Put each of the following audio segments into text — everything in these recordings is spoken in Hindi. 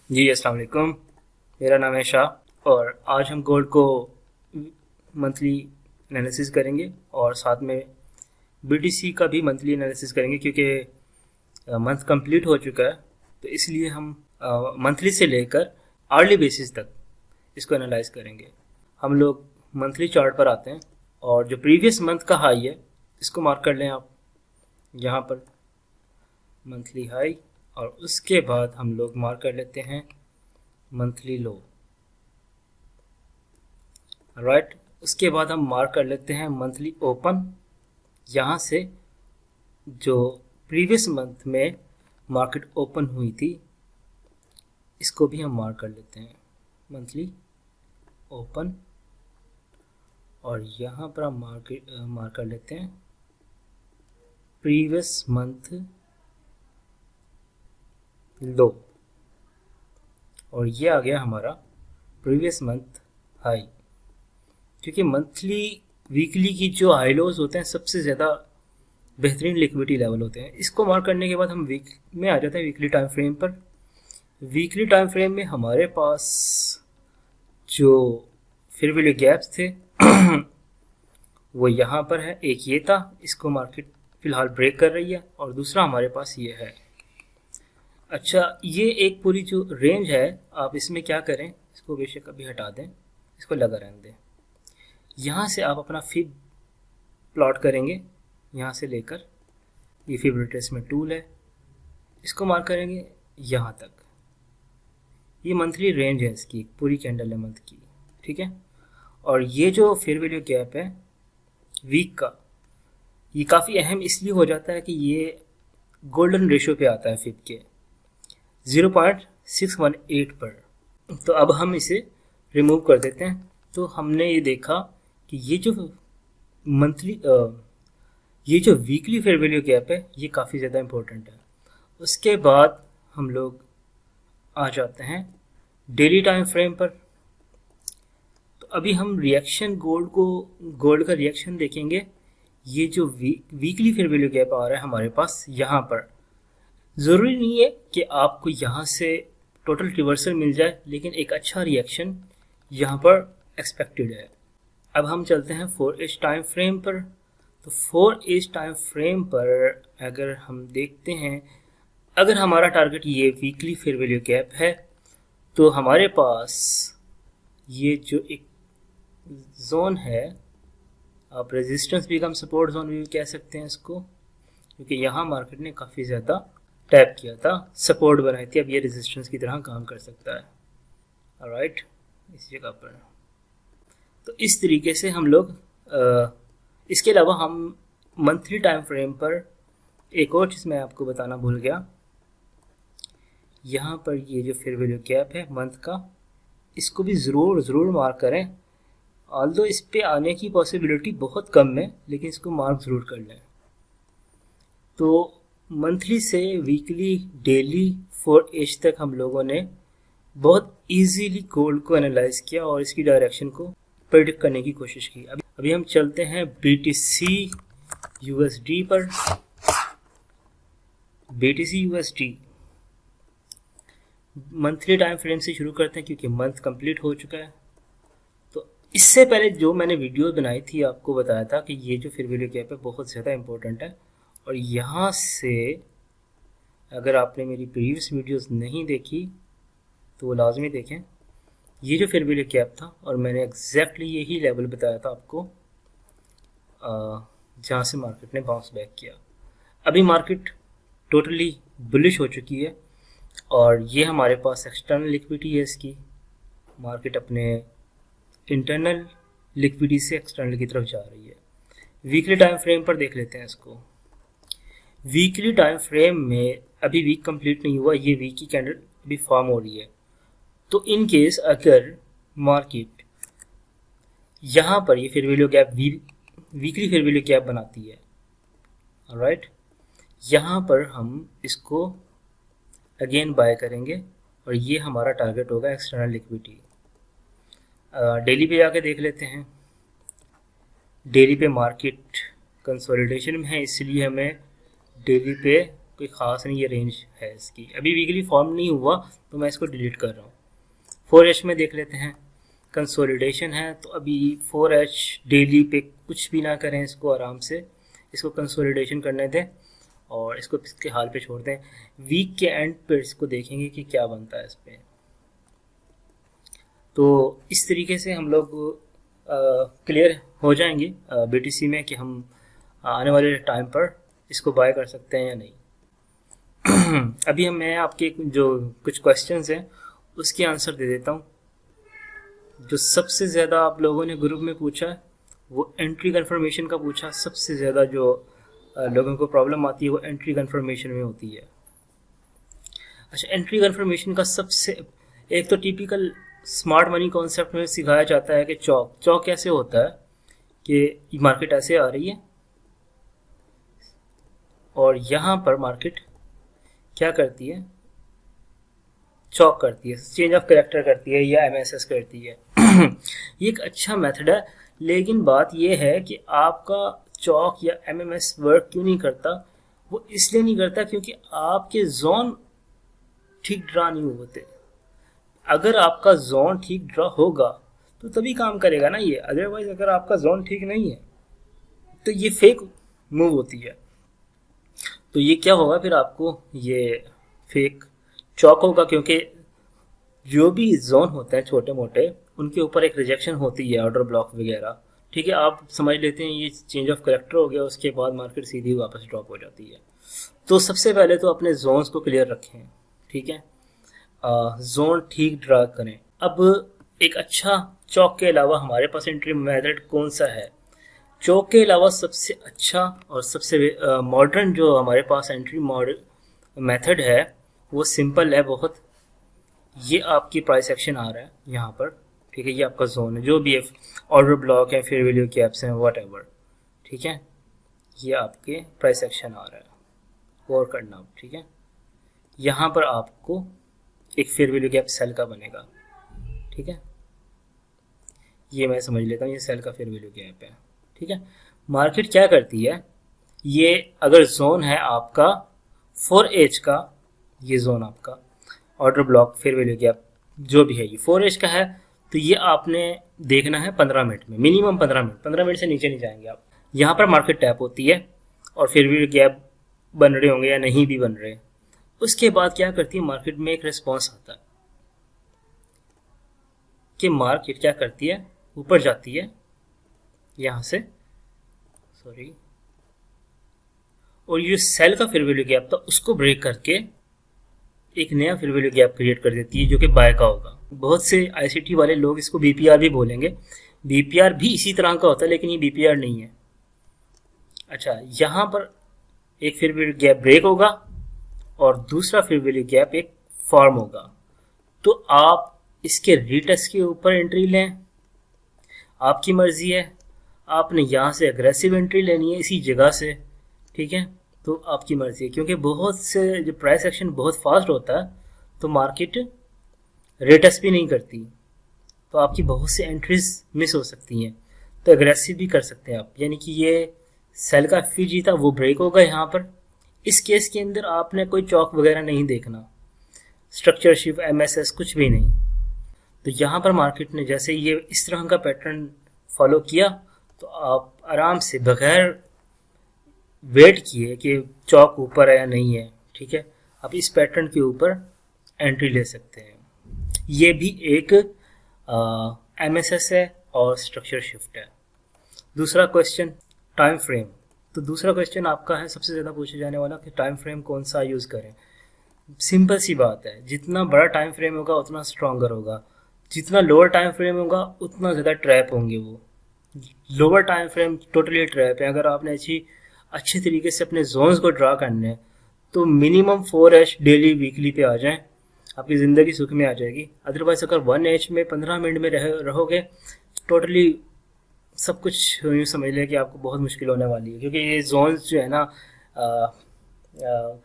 जी अस्सलाम वालेकुम। मेरा नाम है शाह और आज हम गोल्ड को मंथली एनालिसिस करेंगे और साथ में बीटीसी का भी मंथली एनालिसिस करेंगे क्योंकि मंथ कंप्लीट हो चुका है। तो इसलिए हम मंथली से लेकर आर्ली बेसिस तक इसको एनालाइज करेंगे। हम लोग मंथली चार्ट पर आते हैं और जो प्रीवियस मंथ का हाई है इसको मार्क कर लें आप यहाँ पर, मंथली हाई, और उसके बाद हम लोग मार्क कर लेते हैं मंथली लो। राइट, उसके बाद हम मार्क कर लेते हैं मंथली ओपन। यहाँ से जो प्रीवियस मंथ में मार्केट ओपन हुई थी इसको भी हम मार्क कर लेते हैं मंथली ओपन, और यहाँ पर हम मार्क कर लेते हैं प्रीवियस मंथ लो, और ये आ गया हमारा प्रीवियस मंथ हाई। क्योंकि मंथली वीकली की जो हाई लोज होते हैं सबसे ज़्यादा बेहतरीन लिक्विडिटी लेवल होते हैं। इसको मार्क करने के बाद हम वीक में आ जाते हैं वीकली टाइम फ्रेम पर। वीकली टाइम फ्रेम में हमारे पास जो फेयर वैल्यू गैप्स थे वो यहाँ पर है। एक ये था, इसको मार्केट फ़िलहाल ब्रेक कर रही है, और दूसरा हमारे पास ये है। अच्छा, ये एक पूरी जो रेंज है, आप इसमें क्या करें, इसको बेशक अभी हटा दें, इसको लगा रहने दें। यहाँ से आप अपना फिब प्लॉट करेंगे, यहाँ से लेकर ये फिब रिट्रेसमेंट टूल है, इसको मार्क करेंगे यहाँ तक। ये मंथली रेंज है इसकी, पूरी कैंडल है मंथ की, ठीक है। और ये जो फेयर वैल्यू गैप है वीक का, ये काफ़ी अहम इसलिए हो जाता है कि ये गोल्डन रेशियो पे आता है फिब के 0.618 पर। तो अब हम इसे रिमूव कर देते हैं। तो हमने ये देखा कि ये जो मंथली ये जो वीकली फेयर वैल्यू गैप है ये काफ़ी ज़्यादा इम्पोर्टेंट है। उसके बाद हम लोग आ जाते हैं डेली टाइम फ्रेम पर। तो अभी हम रिएक्शन गोल्ड का रिएक्शन देखेंगे। ये जो वीकली फेयर वैल्यू गैप आ रहा है हमारे पास यहाँ पर, ज़रूरी नहीं है कि आपको यहाँ से टोटल रिवर्सल मिल जाए, लेकिन एक अच्छा रिएक्शन यहाँ पर एक्सपेक्टेड है। अब हम चलते हैं 4H टाइम फ्रेम पर। तो 4H टाइम फ्रेम पर अगर हम देखते हैं, अगर हमारा टारगेट ये वीकली फेयर वैल्यू गैप है, तो हमारे पास ये जो एक जोन है, आप रेजिस्टेंस भी कम सपोर्ट जोन भी कह सकते हैं इसको, क्योंकि यहाँ मार्केट ने काफ़ी ज़्यादा टैप किया था, सपोर्ट बनाई थी। अब ये रेजिस्टेंस की तरह काम कर सकता है। ऑलराइट, इस जगह पर तो इस तरीके से हम लोग इसके अलावा हम मंथली टाइम फ्रेम पर एक और चीज़ मैं आपको बताना भूल गया। यहाँ पर ये जो फेयर वैल्यू गैप है मंथ का, इसको भी ज़रूर मार्क करें। ऑल्दो इस पे आने की पॉसिबिलिटी बहुत कम है, लेकिन इसको मार्क ज़रूर कर लें। तो मंथली से वीकली, डेली, 4H तक हम लोगों ने बहुत इजीली गोल्ड को एनालाइज किया और इसकी डायरेक्शन को प्रेडिक्ट करने की कोशिश की। अभी हम चलते हैं BTC USD पर। BTC USD monthly time frame से शुरू करते हैं क्योंकि मंथ कंप्लीट हो चुका है। तो इससे पहले जो मैंने वीडियो बनाई थी आपको बताया था कि ये जो फेयर वैल्यू गैप है बहुत ज़्यादा इंपॉर्टेंट है, और यहाँ से अगर आपने मेरी प्रीवियस वीडियोस नहीं देखी तो वो लाजमी देखें। ये जो फेयर वैल्यू गैप था, और मैंने एग्जैक्टली यही लेवल बताया था आपको जहाँ से मार्केट ने बाउंस बैक किया। अभी मार्केट टोटली बुलिश हो चुकी है, और ये हमारे पास एक्सटर्नल लिक्विडिटी है इसकी। मार्केट अपने इंटरनल लिक्विडिटी से एक्सटर्नल की तरफ जा रही है। वीकली टाइम फ्रेम पर देख लेते हैं इसको। वीकली टाइम फ्रेम में अभी वीक कंप्लीट नहीं हुआ, ये वीक की कैंडल अभी फॉर्म हो रही है। तो इन केस अगर मार्केट यहाँ पर ये fair value gap weekly fair value gap बनाती है, ऑलराइट, यहाँ पर हम इसको अगेन बाय करेंगे, और ये हमारा टारगेट होगा एक्सटर्नल लिक्विडिटी। डेली पे जाके देख लेते हैं। डेली पे मार्केट कंसोलिडेशन में है, इसलिए हमें डेली पे कोई ख़ास नहीं ये रेंज है इसकी। अभी वीकली फॉर्म नहीं हुआ तो मैं इसको डिलीट कर रहा हूँ। 4H में देख लेते हैं, कंसोलिडेशन है तो अभी 4H डेली पे कुछ भी ना करें, इसको आराम से इसको कंसोलिडेशन करने दें और इसको इसके हाल पे छोड़ दें। वीक के एंड पर इसको देखेंगे कि क्या बनता है इस पर। तो इस तरीके से हम लोग क्लियर हो जाएंगे BTC में कि हम आने वाले टाइम पर इसको बाय कर सकते हैं या नहीं। अभी मैं आपके जो कुछ क्वेश्चंस हैं उसके आंसर दे देता हूँ। जो सबसे ज़्यादा आप लोगों ने ग्रुप में पूछा है वो एंट्री कंफर्मेशन का पूछा। सबसे ज़्यादा जो लोगों को प्रॉब्लम आती है वो एंट्री कंफर्मेशन में होती है। अच्छा, एंट्री कंफर्मेशन का सबसे एक तो टिपिकल स्मार्ट मनी कॉन्सेप्ट में सिखाया जाता है कि चौक कैसे होता है कि मार्केट ऐसे आ रही है और यहाँ पर मार्केट क्या करती है, चौक करती है, चेंज ऑफ कैरेक्टर करती है या MSS करती है। ये एक अच्छा मेथड है, लेकिन बात यह है कि आपका चौक या MMS वर्क क्यों नहीं करता। वो इसलिए नहीं करता क्योंकि आपके जोन ठीक ड्रा नहीं होते। अगर आपका जोन ठीक ड्रा होगा तो तभी काम करेगा ना ये। अदरवाइज अगर आपका जोन ठीक नहीं है तो ये फेक मूव होती है। तो ये क्या होगा फिर, आपको ये फेक चौक होगा क्योंकि जो भी जोन होते हैं छोटे मोटे उनके ऊपर एक रिजेक्शन होती है, ऑर्डर ब्लॉक वगैरह। ठीक है, आप समझ लेते हैं ये चेंज ऑफ कैरेक्टर हो गया, उसके बाद मार्केट सीधी वापस ड्रॉप हो जाती है। तो सबसे पहले तो अपने जोन्स को क्लियर रखें। ठीक है, जोन ठीक ड्रा करें। अब एक अच्छा चौक के अलावा हमारे पास एंट्री मेथड कौन सा है? चौक के अलावा सबसे अच्छा और सबसे मॉडर्न जो हमारे पास एंट्री मेथड है वो सिंपल है बहुत। ये आपकी प्राइस एक्शन आ रहा है यहाँ पर। ठीक है, ये आपका जोन है, जो भी है ऑर्डर ब्लॉक है, फेयर वैल्यू कैप्स हैं, व्हाटएवर। ठीक है, ये आपके प्राइस एक्शन आ रहा है, गौर करना। ठीक है, यहाँ पर आपको एक फेयर वैल्यू गैप सेल का बनेगा। ठीक है, ये मैं समझ लेता हूँ, ये सेल का फेयर वैल्यू गैप है। ठीक है, मार्केट क्या करती है, ये अगर जोन है आपका 4H का, ये जोन आपका order block fair value gap जो भी है ये 4H का है, तो ये आपने देखना है 15 मिनट में, मिनिमम 15 मिनट से नीचे नहीं जाएंगे आप। यहाँ पर मार्केट टैप होती है और फेयर वैल्यू गैप बन रहे होंगे या नहीं भी बन रहे। उसके बाद क्या करती है, मार्केट में एक रिस्पॉन्स आता है कि मार्केट क्या करती है, ऊपर जाती है यहाँ से, सॉरी, और ये सेल का फेयर वैल्यू गैप था उसको ब्रेक करके एक नया फेयर वैल्यू गैप क्रिएट कर देती है जो कि बाय का होगा। बहुत से ICT वाले लोग इसको BPR भी बोलेंगे। BPR भी इसी तरह का होता है लेकिन ये BPR नहीं है। अच्छा, यहाँ पर एक फेयर वैल्यू गैप ब्रेक होगा और दूसरा फेयर वैल्यू गैप एक फॉर्म होगा। तो आप इसके रीटेस्ट के ऊपर एंट्री लें, आपकी मर्जी है। आपने यहाँ से एग्रेसिव एंट्री लेनी है इसी जगह से। ठीक है, तो आपकी मर्जी है, क्योंकि बहुत से जो प्राइस एक्शन बहुत फास्ट होता है तो मार्केट रेटेस्ट भी नहीं करती, तो आपकी बहुत सी एंट्रीज मिस हो सकती हैं। तो एग्रेसिव भी कर सकते हैं आप, यानी कि ये सेल का FVG था वो ब्रेक होगा यहाँ पर। इस केस के अंदर आपने कोई चौक वगैरह नहीं देखना, स्ट्रक्चर शिफ्ट MSS कुछ भी नहीं। तो यहाँ पर मार्केट ने जैसे ये इस तरह का पैटर्न फॉलो किया तो आप आराम से बगैर वेट किए कि चौक ऊपर है या नहीं है, ठीक है, आप इस पैटर्न के ऊपर एंट्री ले सकते हैं। ये भी एक MSS है और स्ट्रक्चर शिफ्ट है। दूसरा क्वेश्चन, टाइम फ्रेम। तो दूसरा क्वेश्चन आपका है सबसे ज़्यादा पूछे जाने वाला कि टाइम फ्रेम कौन सा यूज़ करें। सिंपल सी बात है, जितना बड़ा टाइम फ्रेम होगा उतना स्ट्रॉन्गर होगा, जितना लोअर टाइम फ्रेम होगा उतना ज़्यादा ट्रैप होंगे। वो lower time frame totally trap है। अगर आपने अच्छे तरीके से अपने जोन्स को ड्रा करने हैं तो मिनिमम 4H डेली वीकली पे आ जाएं, आपकी ज़िंदगी सुख में आ जाएगी। अदरवाइज अगर 1H में 15 मिनट में रहोगे टोटली सब कुछ यूँ समझ लें कि आपको बहुत मुश्किल होने वाली है, क्योंकि ये जोन्स जो है ना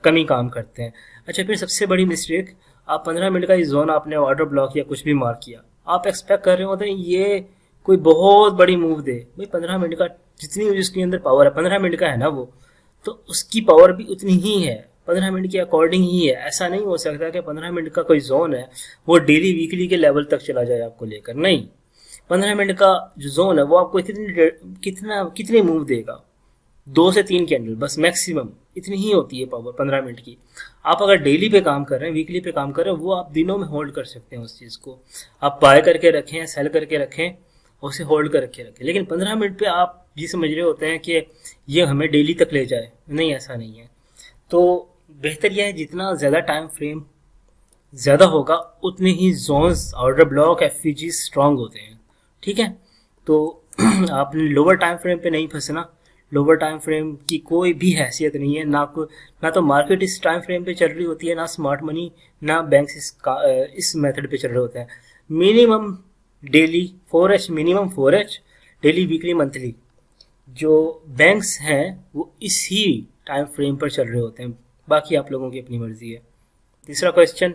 कम ही काम करते हैं। अच्छा, फिर सबसे बड़ी मिस्टेक, आप 15 मिनट का ये जोन आपने ऑर्डर ब्लॉक या कुछ भी मार्क किया, आप एक्सपेक्ट कर रहे होते हैं ये कोई बहुत बड़ी मूव दे। भाई 15 मिनट का जितनी उसके अंदर पावर है 15 मिनट का है ना वो, तो उसकी पावर भी उतनी ही है। 15 मिनट के अकॉर्डिंग ही है। ऐसा नहीं हो सकता कि 15 मिनट का कोई जोन है वो डेली वीकली के लेवल तक चला जाए आपको लेकर, नहीं। 15 मिनट का जो जोन है वो आपको कितने मूव देगा, 2 से 3 कैंडल बस मैक्सिमम, इतनी ही होती है पावर 15 मिनट की। आप अगर डेली पे काम कर रहे हैं, वीकली पे काम कर रहे हैं, वो आप दिनों में होल्ड कर सकते हैं उस चीज़ को। आप बाय करके रखें, सेल करके रखें, उसे होल्ड करके रखें। लेकिन 15 मिनट पे आप ये समझ रहे होते हैं कि ये हमें डेली तक ले जाए, नहीं, ऐसा नहीं है। तो बेहतर यह है जितना ज़्यादा टाइम फ्रेम ज़्यादा होगा उतने ही zones, order block, FVG strong होते हैं, ठीक है। तो आपने लोअर टाइम फ्रेम पे नहीं फंसना। लोअर टाइम फ्रेम की कोई भी हैसियत नहीं है, ना तो मार्केट इस टाइम फ्रेम पे चल रही होती है, ना स्मार्ट मनी, ना बैंक्स इस मेथड पे चल रहे होते हैं। Minimum daily 4H, minimum 4H daily, weekly, monthly जो बैंक्स हैं वो इसी टाइम फ्रेम पर चल रहे होते हैं। बाकी आप लोगों की अपनी मर्जी है। तीसरा क्वेश्चन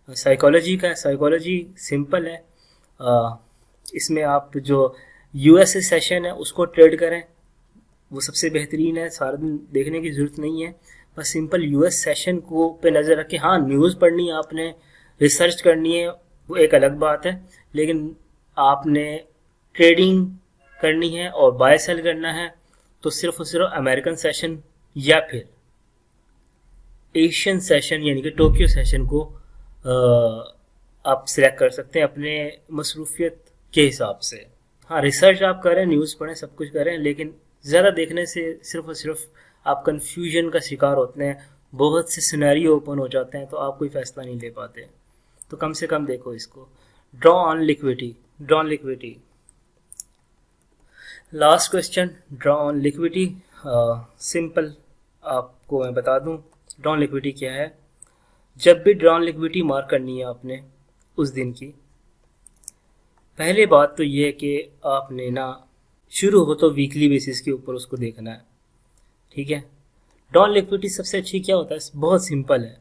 साइकोलॉजी का है। साइकोलॉजी सिंपल है। इसमें आप जो यूएसए सेशन है उसको ट्रेड करें, वो सबसे बेहतरीन है। सारा दिन देखने की ज़रूरत नहीं है, बस सिंपल यूएस सेशन को पे नज़र रखें। हाँ, न्यूज़ पढ़नी है आपने, रिसर्च करनी है, वो एक अलग बात है, लेकिन आपने ट्रेडिंग करनी है और बाय सेल करना है तो सिर्फ और सिर्फ अमेरिकन सेशन या फिर एशियन सेशन यानी कि टोक्यो सेशन को आप सिलेक्ट कर सकते हैं अपने मसरूफियत के हिसाब से। हाँ, रिसर्च आप करें, न्यूज़ पढ़ें, सब कुछ करें, लेकिन ज़्यादा देखने से सिर्फ और सिर्फ आप कन्फ्यूजन का शिकार होते हैं, बहुत से सिनेरियो ओपन हो जाते हैं तो आप कोई फैसला नहीं ले पाते। तो कम से कम देखो इसको। Draw on liquidity. Last question, draw on liquidity. Simple आपको मैं बता दूं ड्रॉ ऑन लिक्विडिटी क्या है। जब भी ड्रॉ ऑन लिक्विडिटी मार्क करनी है आपने उस दिन की, पहले बात तो ये है कि आपने ना शुरू हो तो वीकली बेसिस के ऊपर उसको देखना है, ठीक है। ड्रॉ ऑन लिक्विडिटी सबसे अच्छी क्या होता है, बहुत सिंपल है।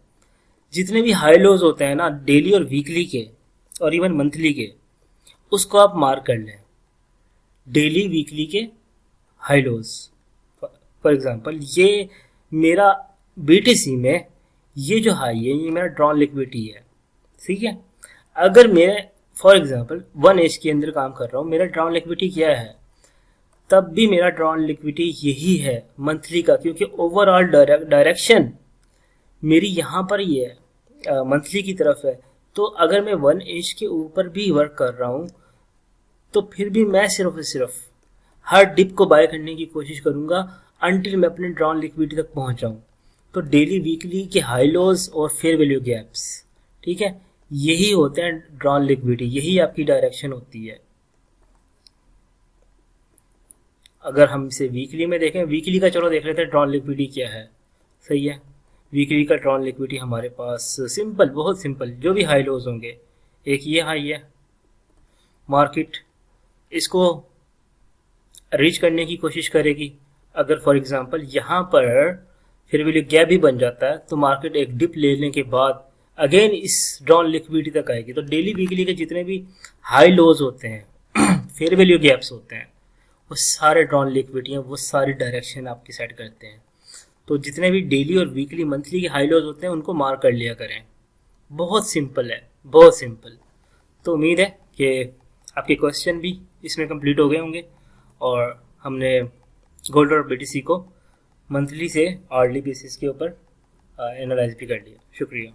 जितने भी हाई लोज होते हैं ना डेली और वीकली के और इवन मंथली के, उसको आप मार्क कर लें। डेली वीकली के हाई लोज, फॉर एग्जांपल ये मेरा बीटीसी में ये जो हाई है ये मेरा ड्रॉ ऑन लिक्विडिटी है, ठीक है। अगर मैं फॉर एग्जांपल 1H के अंदर काम कर रहा हूँ, मेरा ड्रॉ ऑन लिक्विडिटी क्या है, तब भी मेरा ड्रॉ ऑन लिक्विडिटी यही है मंथली का, क्योंकि ओवरऑल डायरेक्शन मेरी यहाँ पर ही है, मंथली की तरफ है। तो अगर मैं 1H के ऊपर भी वर्क कर रहा हूँ तो फिर भी मैं सिर्फ और सिर्फ हर डिप को बाय करने की कोशिश करूँगा अनटिल मैं अपने ड्रॉ ऑन लिक्विडिटी तक पहुँच जाऊँ। तो डेली वीकली के हाई लोज और फेयर वैल्यू गैप्स, ठीक है, यही होते हैं ड्रॉ ऑन लिक्विडिटी, यही आपकी डायरेक्शन होती है। अगर हम इसे वीकली में देखें, वीकली का चलो देख लेते हैं ड्रॉ ऑन लिक्विडिटी क्या है। सही है, वीकली का ड्रॉ ऑन लिक्विडिटी हमारे पास सिंपल, बहुत सिंपल, जो भी हाई लोज होंगे, एक ये हाई है, मार्केट इसको रीच करने की कोशिश करेगी। अगर फॉर एग्जांपल यहाँ पर फिर वैल्यू गैप भी बन जाता है तो मार्केट एक डिप लेने के बाद अगेन इस ड्रॉ ऑन लिक्विडिटी तक आएगी। तो डेली वीकली के जितने भी हाई लोज होते हैं फेयर वैल्यू गैप्स होते हैं, वो सारे ड्रॉ ऑन लिक्विडिटी हैं, वो सारी डायरेक्शन आपकी सेट करते हैं। तो जितने भी डेली और वीकली मंथली के हाई लोज होते हैं उनको मार्क कर लिया करें। बहुत सिंपल है, बहुत सिंपल। तो उम्मीद है कि आपके क्वेश्चन भी इसमें कंप्लीट हो गए होंगे और हमने गोल्ड और बीटीसी को मंथली से आवर्ली बेसिस के ऊपर एनालाइज भी कर लिया। शुक्रिया।